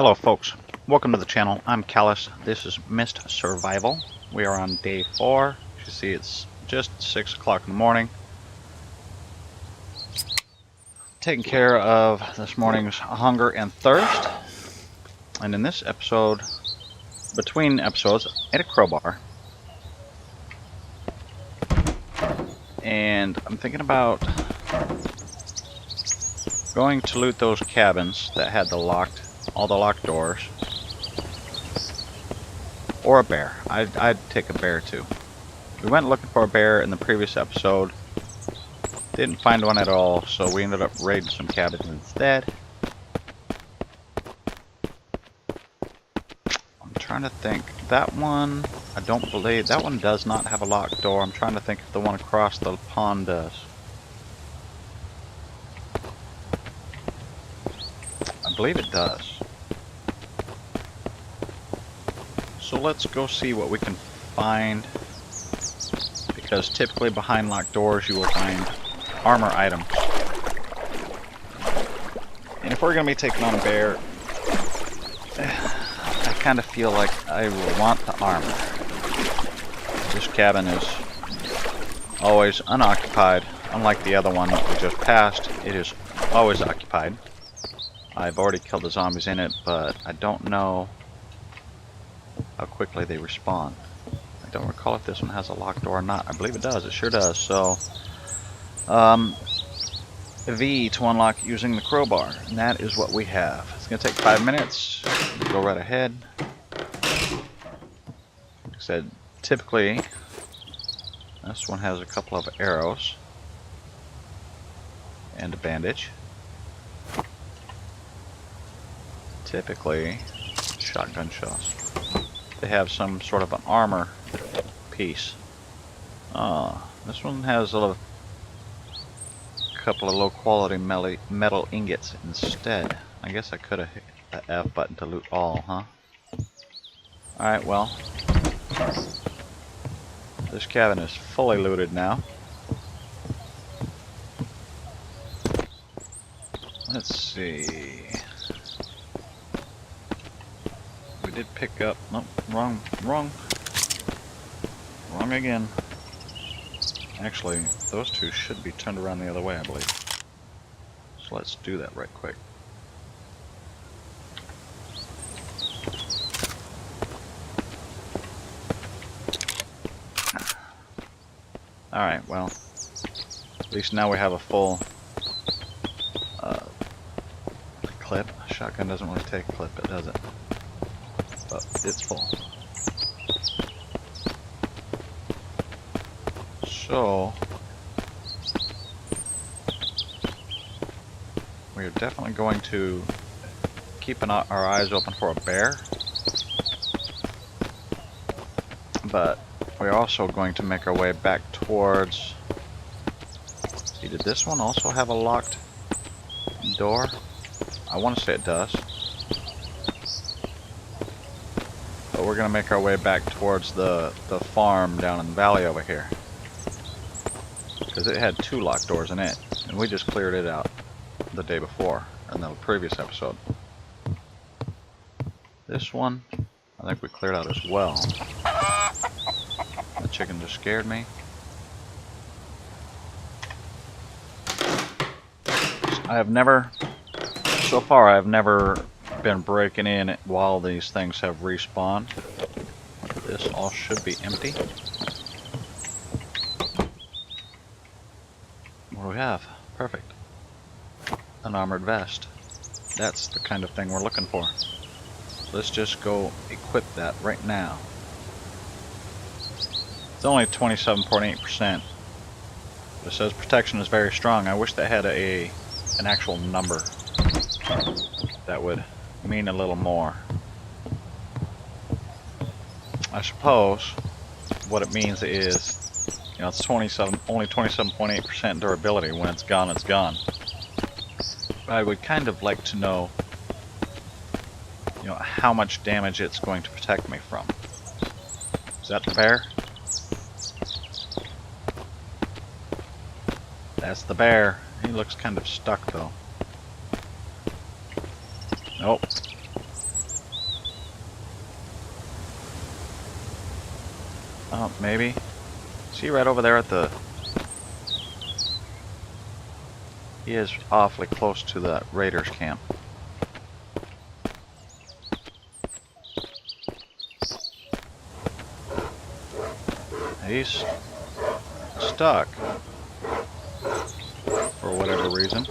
Hello folks, welcome to the channel. I'm Callus. This is Mist Survival. We are on day 4. As you see, it's just 6 o'clock in the morning. Taking care of this morning's hunger and thirst. And in this episode, between episodes, I ate a crowbar. And I'm thinking about going to loot those cabins that had all the locked doors. Or a bear. I'd take a bear too. We went looking for a bear in the previous episode. Didn't find one at all, so we ended up raiding some cabins instead. I'm trying to think. That one, I don't believe, that one does not have a locked door. I'm trying to think if the one across the pond does. I believe it does. So let's go see what we can find, because typically behind locked doors you will find armor items. And if we're going to be taking on a bear, I kind of feel like I will want the armor. This cabin is always unoccupied, unlike the other one that we just passed. It is always occupied. I've already killed the zombies in it, but I don't know how quickly they respawn. I don't recall if this one has a locked door or not. I believe it does. It sure does. So, V to unlock using the crowbar, and that is what we have. It's going to take 5 minutes. Go right ahead. Like I said, typically this one has a couple of arrows and a bandage. Typically, shotgun shells. They have some sort of an armor piece. This one has a couple of low quality metal ingots instead. I guess I could have hit the F button to loot all, huh? Alright, well, this cabin is fully looted now. Let's see. We did pick up, nope, wrong again. Actually, those two should be turned around the other way, I believe. So let's do that right quick. Alright, well, at least now we have a full clip. Shotgun doesn't really take a clip, does it? But it's full. So we are definitely going to keep our eyes open for a bear, but we're also going to make our way back towards. See, did this one also have a locked door? I want to say it does. But we're going to make our way back towards the farm down in the valley over here. Because it had 2 locked doors in it. And we just cleared it out the day before, in the previous episode. This one, I think we cleared out as well. The chicken just scared me. So far I've never been breaking in while these things have respawned. This all should be empty. What do we have? Perfect. An armored vest. That's the kind of thing we're looking for. Let's just go equip that right now. It's only 27.8%. It says protection is very strong. I wish that had an actual number. That would mean a little more. I suppose what it means is, you know, it's only 27.8% durability. When it's gone, it's gone. But I would kind of like to know, you know, how much damage it's going to protect me from. Is that the bear? That's the bear. He looks kind of stuck though. Nope. Oh, maybe. See right over there at the... He is awfully close to the Raiders camp. He's stuck. For whatever reason.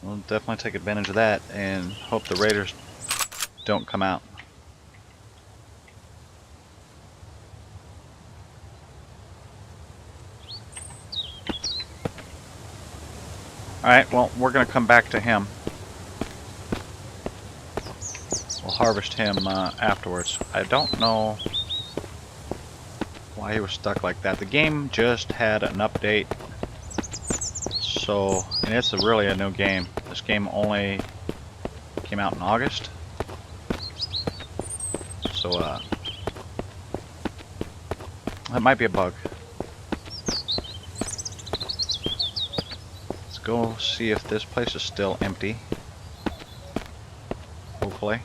We'll definitely take advantage of that and hope the Raiders don't come out. Alright, well, we're going to come back to him. We'll harvest him afterwards. I don't know why he was stuck like that. The game just had an update. So, and it's really a new game. This game only came out in August. So, that might be a bug. Let's go see if this place is still empty. Hopefully.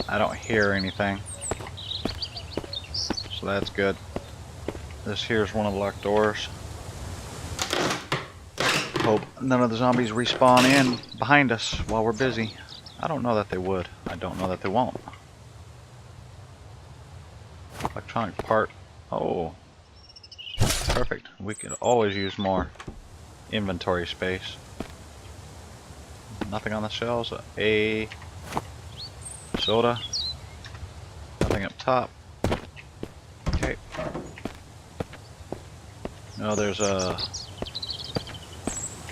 I don't hear anything. So that's good. This here's one of the locked doors. Hope none of the zombies respawn in behind us while we're busy. I don't know that they would. I don't know that they won't. Electronic part. Oh. Perfect. We could always use more inventory space. Nothing on the shelves. A soda. Nothing up top. Okay. No, there's a...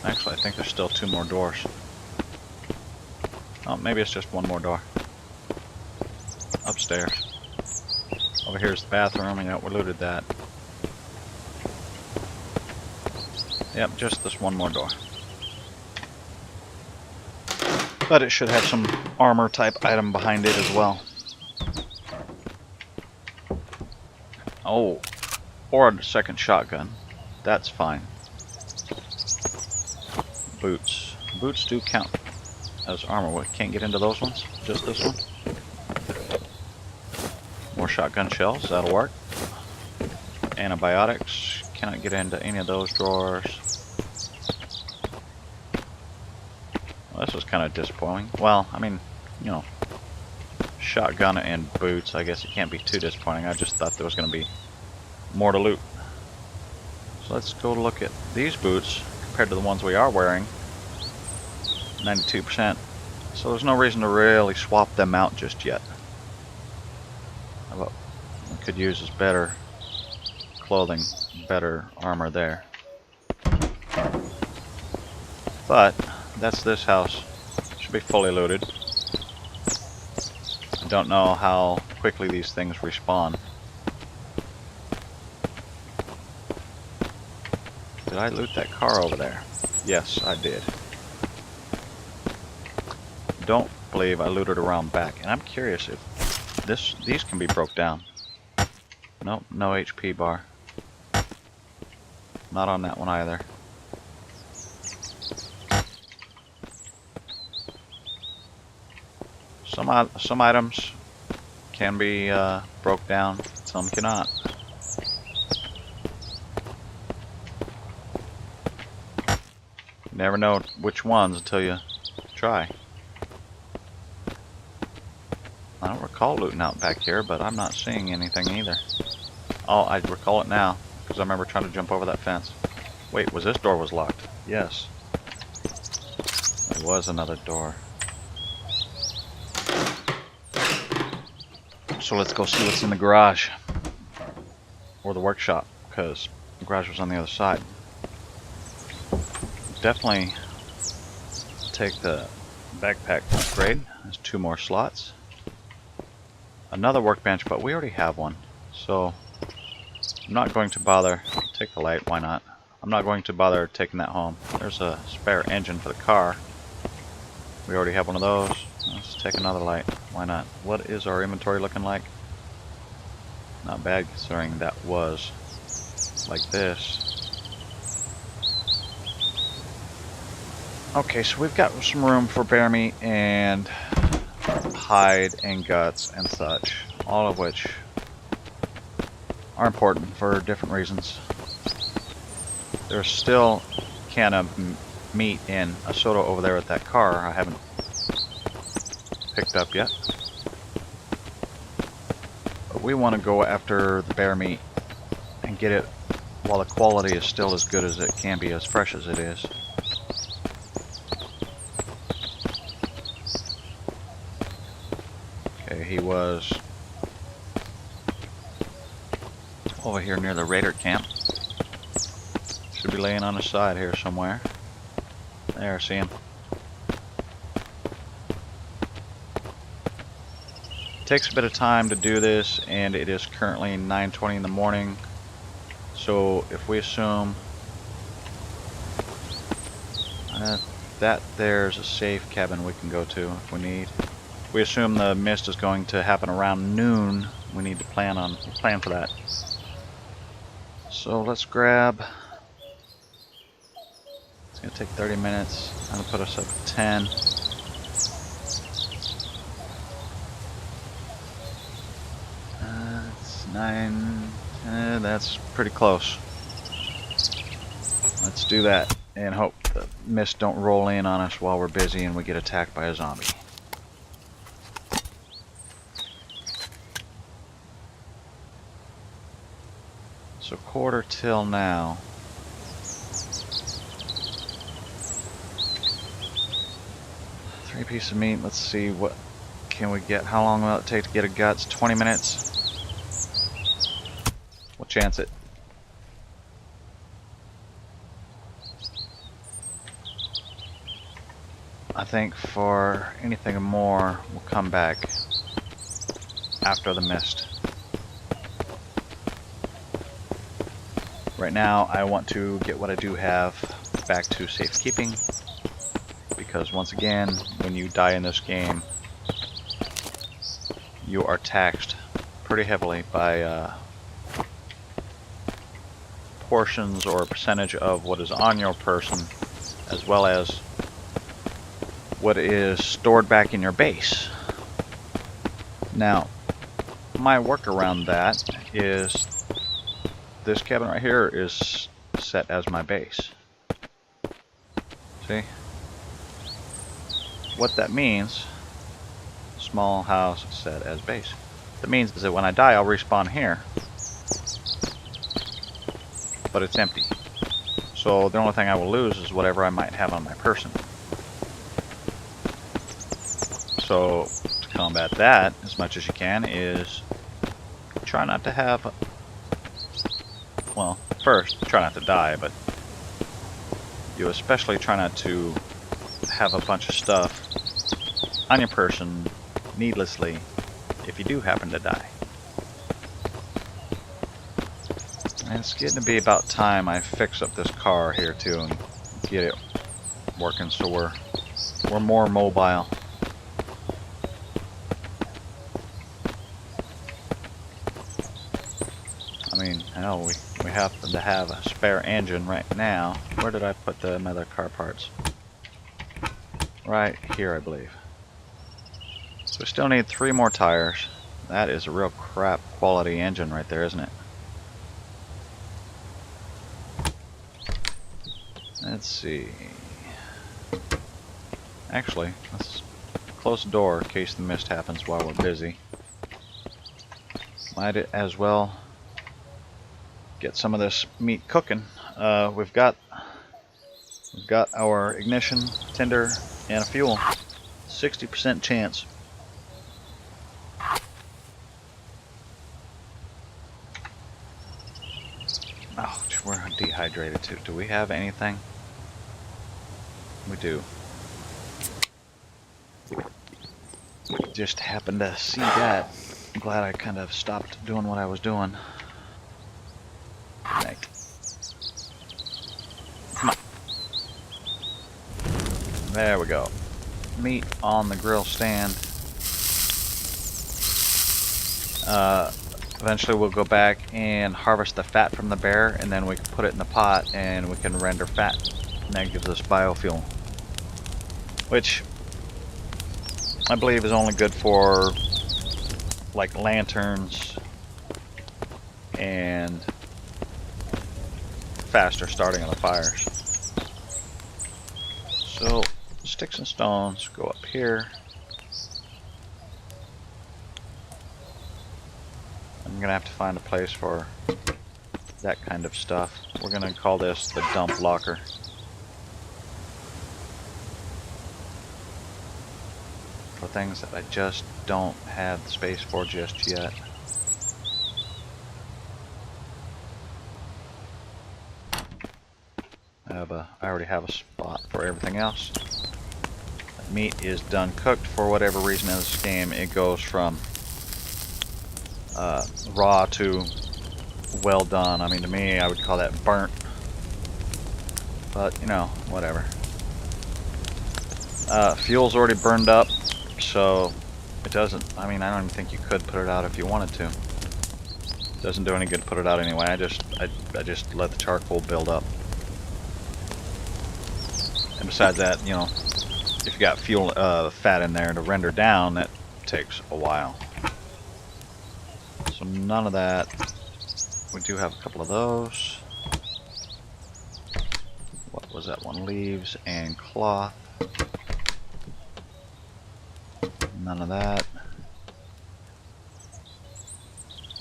Actually, I think there's still 2 more doors. Oh, maybe it's just 1 more door. Upstairs. Over here's the bathroom, and yeah, we looted that. Yep, just this 1 more door. But it should have some armor type item behind it as well. Oh, or a second shotgun. That's fine. Boots. Boots do count as armor. We can't get into those ones. Just this one. More shotgun shells. That'll work. Antibiotics. Cannot get into any of those drawers. Well, this was kind of disappointing. Well, I mean, you know, shotgun and boots. I guess it can't be too disappointing. I just thought there was going to be more to loot. So let's go look at these boots compared to the ones we are wearing. 92%. So there's no reason to really swap them out just yet. What we could use is better clothing, better armor there. But that's this house. Should be fully looted. I don't know how quickly these things respawn. Did I loot that car over there? Yes, I did. Don't believe I looted around back, and I'm curious if these can be broke down. Nope, no HP bar. Not on that one either. Some items can be broke down, some cannot. You never know which ones until you try. I don't recall looting out back here, but I'm not seeing anything either. Oh, I recall it now, because I remember trying to jump over that fence. Wait, was this door was locked? Yes. There was another door. So let's go see what's in the garage. Or the workshop, because the garage was on the other side. Definitely take the backpack upgrade. There's 2 more slots. Another workbench, but we already have one. So I'm not going to bother. Take the light, why not? I'm not going to bother taking that home. There's a spare engine for the car. We already have one of those. Let's take another light. Why not? What is our inventory looking like? Not bad considering that was like this. Okay, so we've got some room for bear meat and hide and guts and such, all of which are important for different reasons. There's still a can of meat in a soda over there at that car I haven't picked up yet. But we want to go after the bear meat and get it while the quality is still as good as it can be, as fresh as it is. Okay, he was over here near the raider camp. Should be laying on his side here somewhere. There, see him. Takes a bit of time to do this, and it is currently 9:20 in the morning. So if we assume that there's a safe cabin we can go to if we need. If we assume the mist is going to happen around noon, we need to plan for that. So let's grab. It's gonna take 30 minutes. I'm gonna put us up at 10. It's 9. That's pretty close. Let's do that and hope the mist don't roll in on us while we're busy and we get attacked by a zombie. So 1/4 till now. Three pieces of meat. Let's see what can we get. How long will it take to get a guts? 20 minutes. We'll chance it. I think for anything more, we'll come back after the mist. Right now, I want to get what I do have back to safekeeping, because once again, when you die in this game, you are taxed pretty heavily by portions or a percentage of what is on your person, as well as what is stored back in your base. Now, my workaround that is this cabin right here is set as my base. See? What that means, small house set as base. That means is that when I die, I'll respawn here, but it's empty. So the only thing I will lose is whatever I might have on my person. So to combat that as much as you can is try not to have, well, first try not to die, but you especially try not to have a bunch of stuff on your person needlessly if you do happen to die. And it's getting to be about time I fix up this car here too and get it working so we're more mobile. I mean, hell, we happen to have a spare engine right now. Where did I put the other car parts? Right here, I believe. So we still need 3 more tires. That is a real crap quality engine right there, isn't it? Let's see. Actually, let's close the door in case the mist happens while we're busy. Might as well get some of this meat cooking. We've got our ignition, tinder, and a fuel. 60% chance. Oh, we're dehydrated too. Do we have anything? We do. Just happened to see that. I'm glad I kind of stopped doing what I was doing. Like, come on. There we go. Meat on the grill stand. Eventually we'll go back and harvest the fat from the bear, and then we can put it in the pot and we can render fat, and that gives us biofuel. which I believe is only good for like lanterns and faster starting of the fires. So sticks and stones go up here. I'm gonna have to find a place for that kind of stuff. We're gonna call this the dump locker. For things that I just don't have the space for just yet. I already have a spot for everything else. Meat is done cooked. For whatever reason in this game, it goes from raw to well done. I mean, to me, I would call that burnt. But, you know, whatever. Fuel's already burned up, so it doesn't, I mean, I don't even think you could put it out if you wanted to. It doesn't do any good to put it out anyway. I just let the charcoal build up. And besides that, you know, if you got fuel fat in there to render down, that takes a while. So none of that. We do have a couple of those. What was that one? Leaves and cloth. None of that.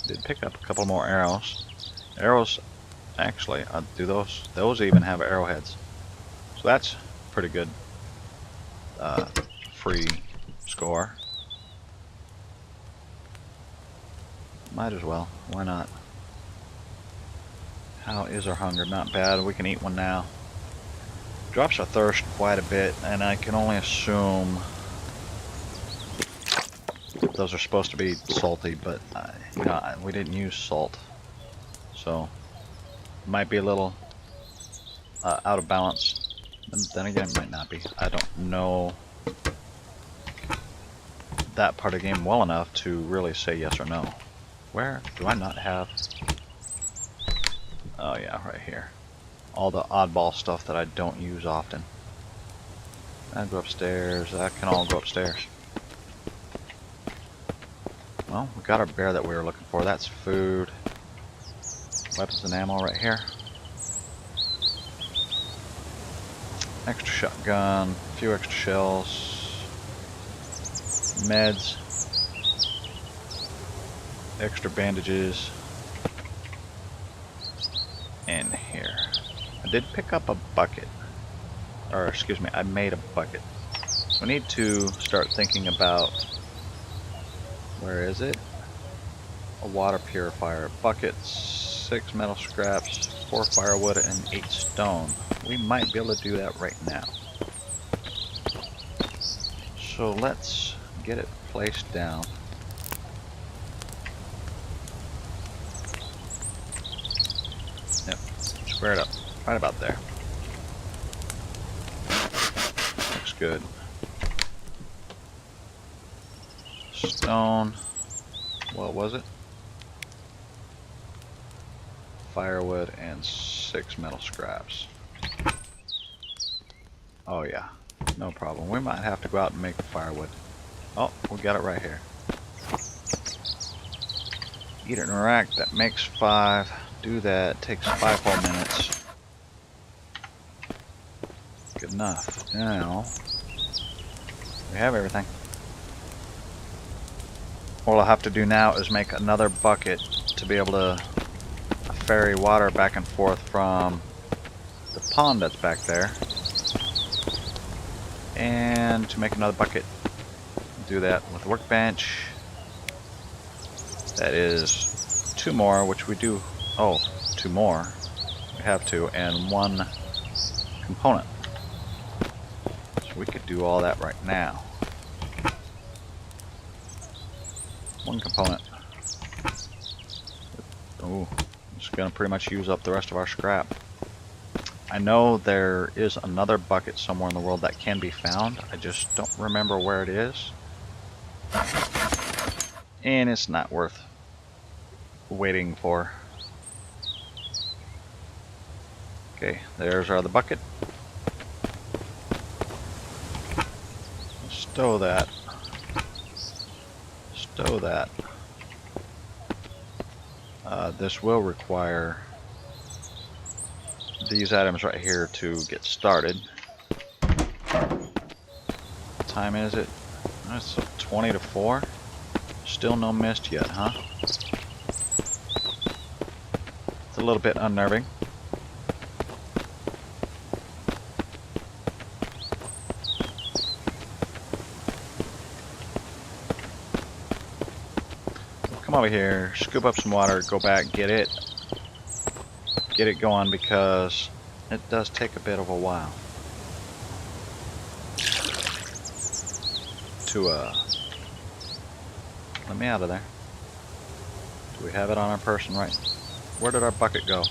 Did pick up a couple more arrows. Arrows, actually, do those even have arrowheads? So that's pretty good free score. Might as well. Why not? How is our hunger? Not bad. We can eat one now. Drops our thirst quite a bit, and I can only assume those are supposed to be salty, but you know, we didn't use salt, so it might be a little out of balance. And then again, it might not be. I don't know that part of the game well enough to really say yes or no. Where do I not have? Oh yeah, right here. All the oddball stuff that I don't use often. I'll go upstairs. That can all go upstairs. Well, we got our bear that we were looking for. That's food. Weapons and ammo right here. Extra shotgun, a few extra shells, meds, extra bandages, and here. I did pick up a bucket, or excuse me, I made a bucket. So we need to start thinking about, where is it? A water purifier, bucket, 6 metal scraps, 4 firewood, and 8 stone. We might be able to do that right now. So let's get it placed down. Yep, square it up, right about there. Looks good. Stone, what was it? Firewood and 6 metal scraps. Oh yeah, no problem. We might have to go out and make firewood. Oh, we got it right here. Eat it in a rack, that makes 5. Do that, takes 5 whole minutes. Good enough. Now, we have everything. What I'll have to do now is make another bucket to be able to ferry water back and forth from the pond that's back there. And to make another bucket, do that with a workbench. That is 2 more, which we do. Oh, 2 more. We have 2, and 1 component. So we could do all that right now. 1 component. Oh, it's gonna pretty much use up the rest of our scrap. I know there is another bucket somewhere in the world that can be found. I just don't remember where it is. And it's not worth waiting for. Okay, there's our other bucket. Stow that. Stow that. This will require these items right here to get started. What time is it? It's 20 to 4. Still no mist yet, huh? It's a little bit unnerving. Come over here, scoop up some water, go back, get it going, because it does take a bit of a while to let me out of there. Do we have it on our person right? Where did our bucket go?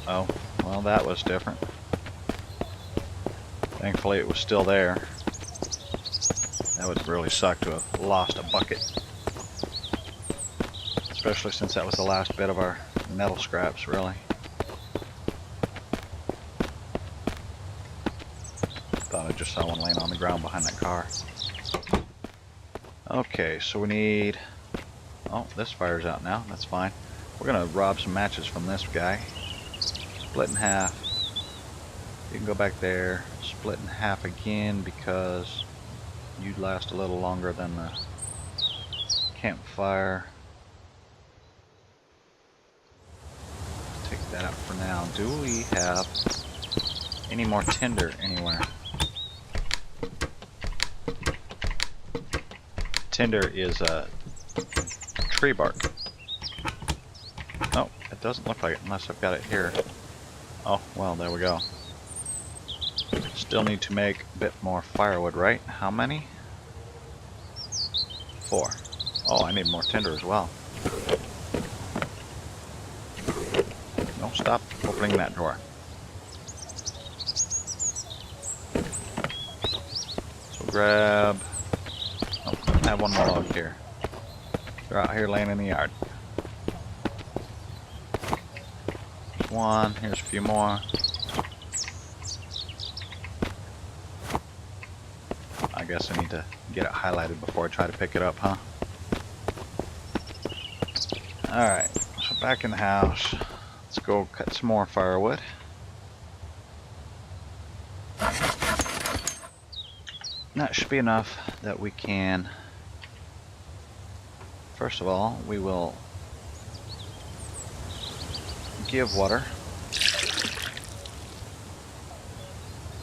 Oh, well, that was different. Thankfully it was still there. That would really suck to have lost a bucket. Especially since that was the last bit of our metal scraps, really. Thought I just saw one laying on the ground behind that car. Okay, so we need... Oh, this fire's out now. That's fine. We're gonna rob some matches from this guy. Split in half. You can go back there. Split in half again because you'd last a little longer than the campfire. Take that out for now. Do we have any more tinder anywhere? Tinder is tree bark. No, it doesn't look like it unless I've got it here. Oh, well, there we go. Still need to make a bit more firewood, right? How many? 4. Oh, I need more tinder as well. No, stop opening that door. So grab... Oh, I have one more log here. They're out here laying in the yard. There's one. Here's a few more. I guess I need to get it highlighted before I try to pick it up, huh? Alright, so back in the house. Let's go cut some more firewood. That should be enough that we can... First of all, we will give water.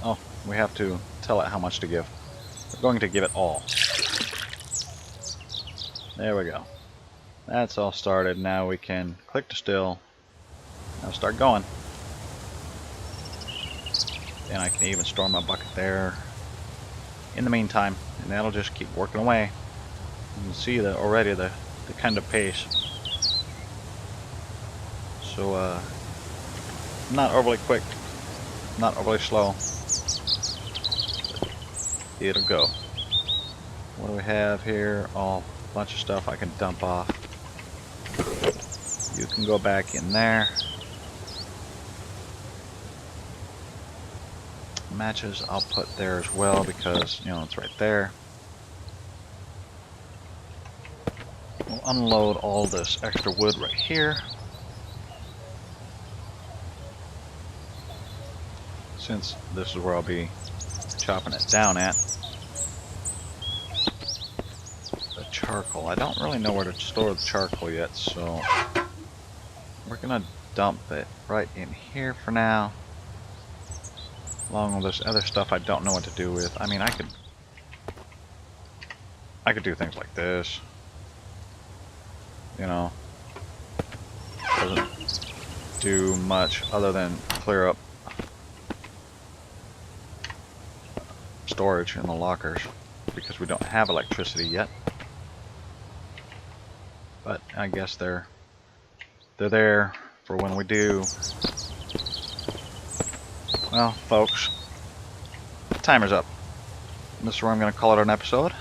Oh, we have to tell it how much to give. We're going to give it all. There we go. That's all started. Now we can click to still. Now start going. And I can even store my bucket there in the meantime. And that'll just keep working away. You can see that already the kind of pace. So not overly quick, not overly slow. It'll go. What do we have here? Oh, a bunch of stuff I can dump off. You can go back in there. Matches I'll put there as well because, you know, it's right there. We'll unload all this extra wood right here. Since this is where I'll be chopping it down at. The charcoal. I don't really know where to store the charcoal yet, so we're gonna dump it right in here for now. Along with this other stuff I don't know what to do with. I mean, I could do things like this. You know, doesn't do much other than clear up storage in the lockers because we don't have electricity yet. But I guess they're there for when we do. Well, folks, timer's up. This is where I'm going to call it an episode.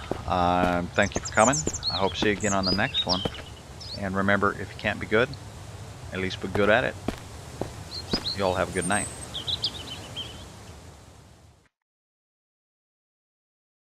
Thank you for coming. I hope to see you again on the next one. And remember, if you can't be good, at least be good at it. You all have a good night.